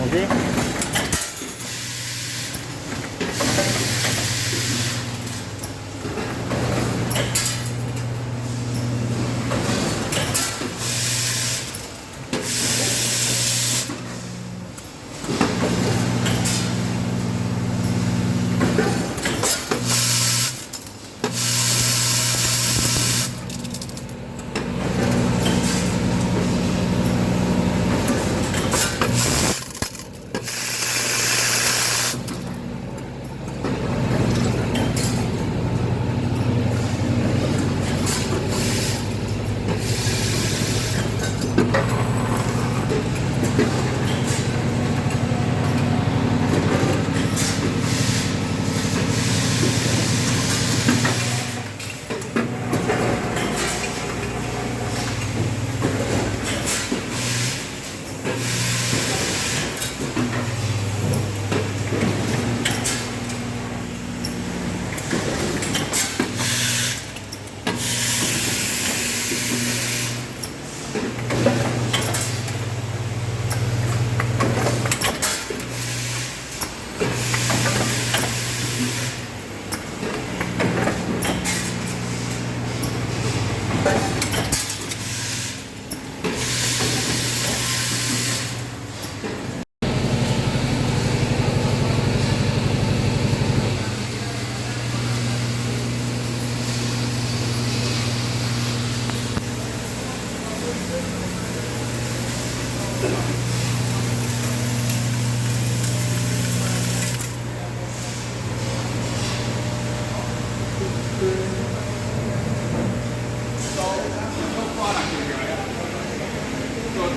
Okay.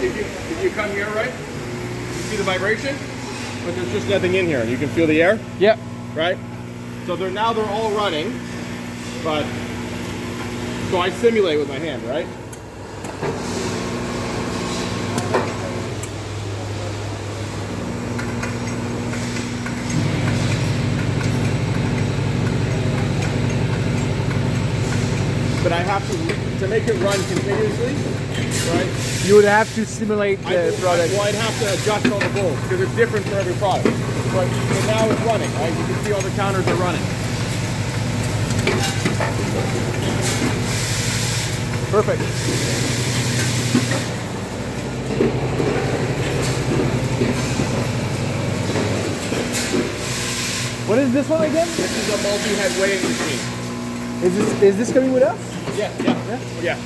If you come here, right, you see the vibration, but there's just nothing in here. You can feel the air? Yep. Right? So they're all running, but, so I simulate with my hand, right? But I have to make it run continuously, right? You would have to simulate the product. Well, I'd have to adjust all the volts because it's different for every product. But now it's running, right? You can see all the counters are running. Perfect. What is this one again? This is a multi-head weighing machine. Is this coming with us? Yeah.